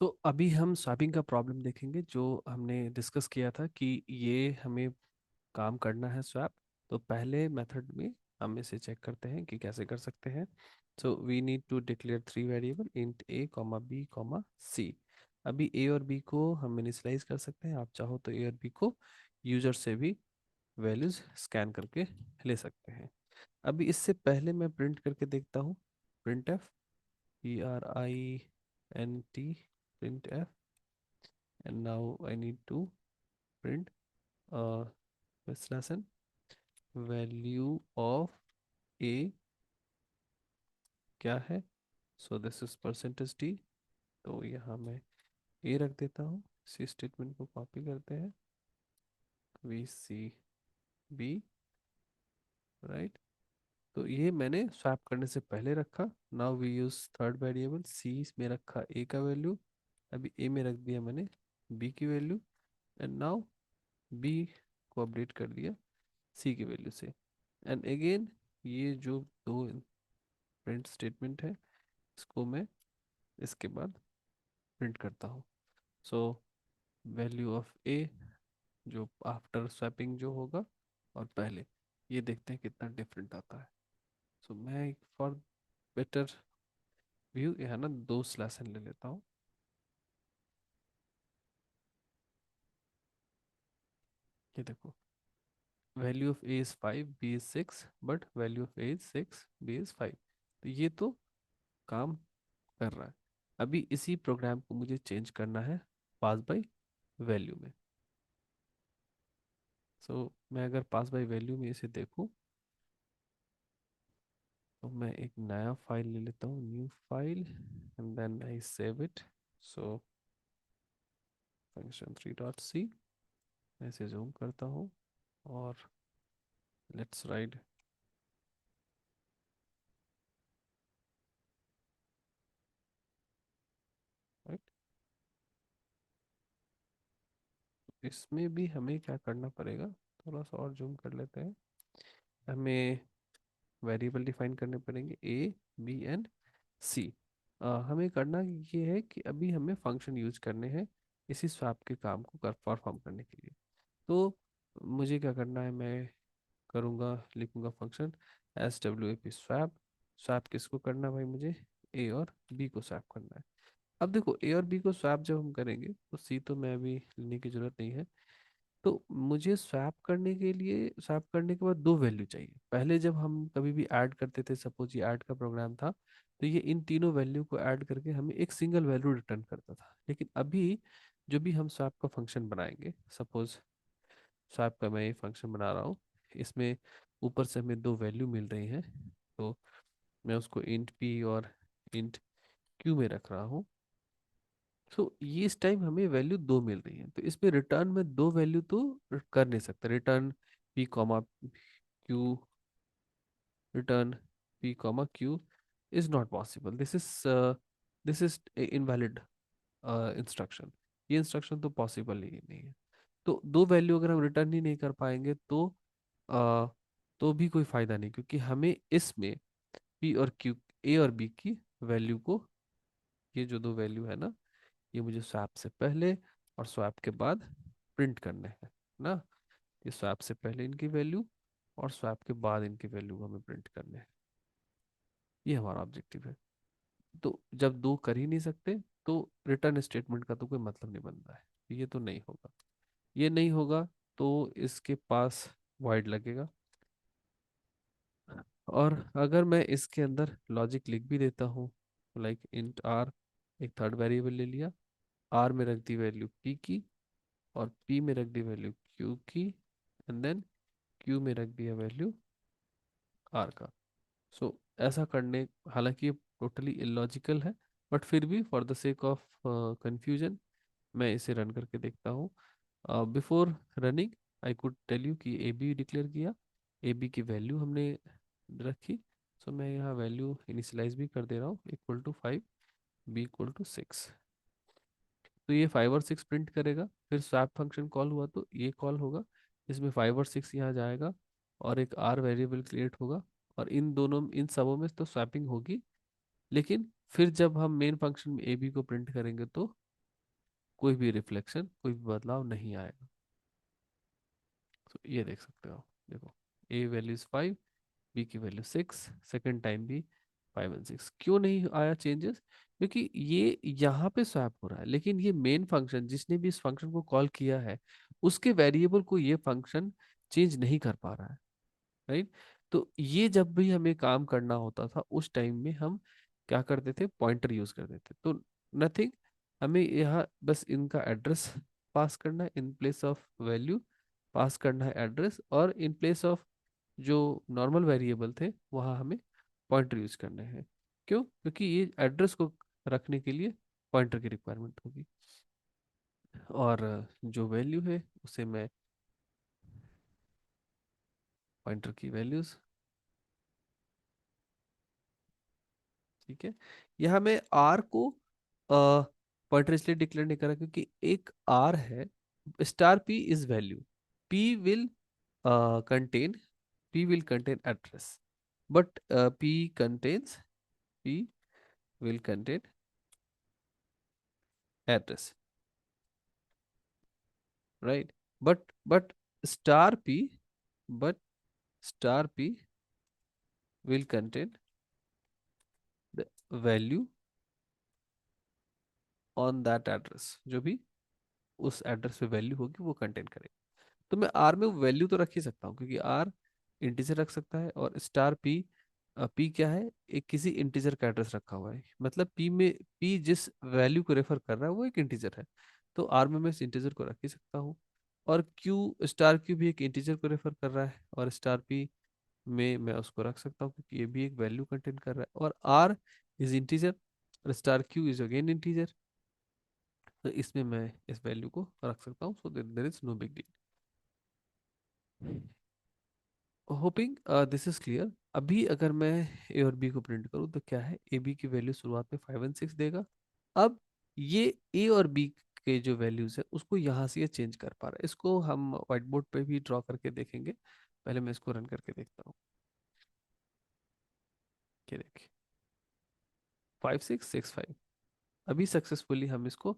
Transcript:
तो अभी हम स्वैपिंग का प्रॉब्लम देखेंगे जो हमने डिस्कस किया था कि ये हमें काम करना है स्वैप। तो पहले मेथड में हम इसे चेक करते हैं कि कैसे कर सकते हैं। So we need to declare three variable int A comma B comma C. अभी ए और बी को हम इनिशियलाइज कर सकते हैं। आप चाहो तो ए और बी को यूजर से भी वैल्यूज स्कैन करके ले सकते हैं। अभी इससे पहले मैं प्रिंट करके देखता हूँ। Print F, PRINT, print F, and now I need to print uh, this lesson value of a क्या है। So this is percentage T. तो यहाँ मैं ए रख देता हूँ। सी स्टेटमेंट को कॉपी करते हैं, VCB, राइट। तो ये मैंने स्वैप करने से पहले रखा। Now we use third variable. C में रखा ए का वैल्यू, अभी ए में रख दिया मैंने बी की वैल्यू, एंड नाउ बी को अपडेट कर दिया सी की वैल्यू से। एंड अगेन ये जो दो प्रिंट स्टेटमेंट है इसको मैं इसके बाद प्रिंट करता हूँ। सो वैल्यू ऑफ ए जो आफ्टर स्वैपिंग जो होगा और पहले, ये देखते हैं कितना डिफरेंट आता है। सो मैं फॉर बेटर व्यू यहाँ ना दो स्लैशन ले लेता हूँ। ये देखो, value of A is 5, B is 6, but value of A is 6, B is 5। तो ये तो काम कर रहा है। अभी इसी प्रोग्राम को मुझे चेंज करना है पास बाय वैल्यू में। मैं अगर पास बाय वैल्यू में इसे देखूं तो मैं एक नया फाइल ले लेता हूँ, new file, and then I save it. So function 3.c, मैं इसे जूम करता हूँ और लेट्स राइट। राइट, इसमें भी हमें क्या करना पड़ेगा, थोड़ा सा और जूम कर लेते हैं। हमें वेरिएबल डिफाइन करने पड़ेंगे ए, बी एंड सी। हमें करना ये है कि अभी हमें फंक्शन यूज करने हैं इसी स्वैप के काम को कर परफॉर्म करने के लिए। तो मुझे क्या करना है, मैं करूँगा, लिखूंगा फंक्शन SWAP स्वैप। स्वैप किसको करना है भाई, मुझे ए और बी को स्वैप करना है। अब देखो, ए और बी को स्वैप जब हम करेंगे तो सी तो मैं अभी लेने की जरूरत नहीं है। तो मुझे स्वैप करने के लिए, स्वैप करने के बाद दो वैल्यू चाहिए। पहले जब हम कभी भी ऐड करते थे, सपोज ये ऐड का प्रोग्राम था, तो ये इन तीनों वैल्यू को ऐड करके हमें एक सिंगल वैल्यू रिटर्न करता था। लेकिन अभी जो भी हम स्वैप का फंक्शन बनाएंगे, सपोज स्वैप का मैं ये फंक्शन बना रहा हूँ, इसमें ऊपर से हमें दो वैल्यू मिल रही हैं। तो मैं उसको इंट पी और इंट क्यू में रख रहा हूँ। तो ये इस टाइम हमें वैल्यू दो मिल रही है, तो इसमें रिटर्न में दो वैल्यू तो कर नहीं सकते। Return P comma Q, return P comma Q is not possible. This is invalid instruction. ये इंस्ट्रक्शन तो पॉसिबल ही नहीं है। तो दो वैल्यू अगर हम रिटर्न ही नहीं कर पाएंगे uh, तो भी कोई फायदा नहीं, क्योंकि हमें इसमें पी और क्यू, ए और बी की वैल्यू को, ये जो दो वैल्यू है ना, ये मुझे स्वैप से पहले और स्वैप के बाद प्रिंट करने हैं ना। ये स्वैप से पहले इनकी वैल्यू और स्वैप के बाद इनकी वैल्यू हमें प्रिंट करने हैं। ये हमारा ऑब्जेक्टिव है। तो जब दो कर ही नहीं सकते तो रिटर्न स्टेटमेंट का तो कोई मतलब नहीं बनता है। ये तो नहीं होगा। ये नहीं होगा तो इसके पास वाइड लगेगा। और अगर मैं इसके अंदर लॉजिक लिख भी देता हूँ, लाइक इंट आर, एक थर्ड वेरिएबल ले लिया, आर में रख दी वैल्यू पी की और पी में रख दी वैल्यू क्यू की, एंड देन क्यू में रख दिया वैल्यू आर का। सो ऐसा करने, हालांकि ये टोटली इलॉजिकल है, बट फिर भी for the sake of confusion मैं इसे रन करके देखता हूँ। Before running I could tell you कि ए बी डिक्लेयर किया, ए बी की वैल्यू हमने रखी। सो मैं यहाँ वैल्यू इनिशियलाइज भी कर दे रहा हूँ, equal to 5, B equal to 6। तो ये 5 और 6 प्रिंट करेगा। फिर स्वैप फंक्शन कॉल हुआ तो ये कॉल होगा, इसमें 5 और 6 यहाँ जाएगा और एक आर वेरिएबल क्रिएट होगा। और इन दोनों, इन सबों में तो स्वैपिंग होगी। लेकिन फिर जब हम मेन फंक्शन में ए बी को प्रिंट करेंगे तो कोई भी रिफ्लेक्शन, कोई भी बदलाव नहीं आएगा। तो ये देख सकते हो, देखो ए वैल्यू इज 5, बी की वैल्यू 6, सेकेंड टाइम भी 5 और 6। क्यों नहीं आया चेंजेस? क्योंकि ये यहाँ पे स्वैप हो रहा है, लेकिन ये मेन फंक्शन जिसने भी इस फंक्शन को कॉल किया है उसके वेरिएबल को ये फंक्शन चेंज नहीं कर पा रहा है, राइट? तो ये जब भी हमें काम करना होता था उस टाइम में हम क्या करते थे, पॉइंटर यूज करते थे। तो नथिंग, हमें यहाँ बस इनका एड्रेस पास करना है, in place of value pass करना है एड्रेस, और इन प्लेस ऑफ जो नॉर्मल वेरिएबल थे वहाँ हमें पॉइंटर यूज करने हैं। क्यों? क्योंकि ये एड्रेस को रखने के लिए पॉइंटर की रिक्वायरमेंट होगी, और जो वैल्यू है उसे मैं पॉइंटर की वैल्यूज, ठीक है। यहाँ मैं आर को पॉइंटर इसलिए डिक्लेयर नहीं करा क्योंकि एक आर है, star P is value, P will contain, P will contain address, but P contains, P will contain address, right? But star P, but star P will contain the value on that address, जो भी उस address पे value होगी वो contain करेगा। तो मैं are में वैल्यू तो रख ही सकता हूँ क्योंकि आर इंटीजर रख सकता है, और स्टार पी, पी क्या है, एक किसी इंटीजर का एड्रेस रखा हुआ है, मतलब पी में पी जिस वैल्यू को रेफर कर रहा है वो एक इंटीजर है, तो आर में मैं इस इंटीजर को रख ही सकता हूँ। और क्यू, स्टार क्यू भी एक इंटीजर को रेफर कर रहा है, और स्टार पी में मैं उसको रख सकता हूँ क्योंकि ये भी एक वैल्यू कंटेन कर रहा है, और आर इज इंटीजर और star Q is again integer, तो इसमें मैं इस वैल्यू को रख सकता हूँ, so there is no big deal. Hoping this is clear. अभी अगर मैं ए और बी को प्रिंट करूँ तो क्या है, ए बी की वैल्यू शुरुआत में 5 और 6 देगा। अब ये ए और बी के जो वैल्यूज है उसको यहाँ से ये चेंज कर पा रहा है, इसको हम व्हाइट बोर्ड पे भी ड्रॉ करके देखेंगे। पहले मैं इसको रन करके देखता हूँ। ये देखिए 5 6 6 5, अभी सक्सेसफुली हम इसको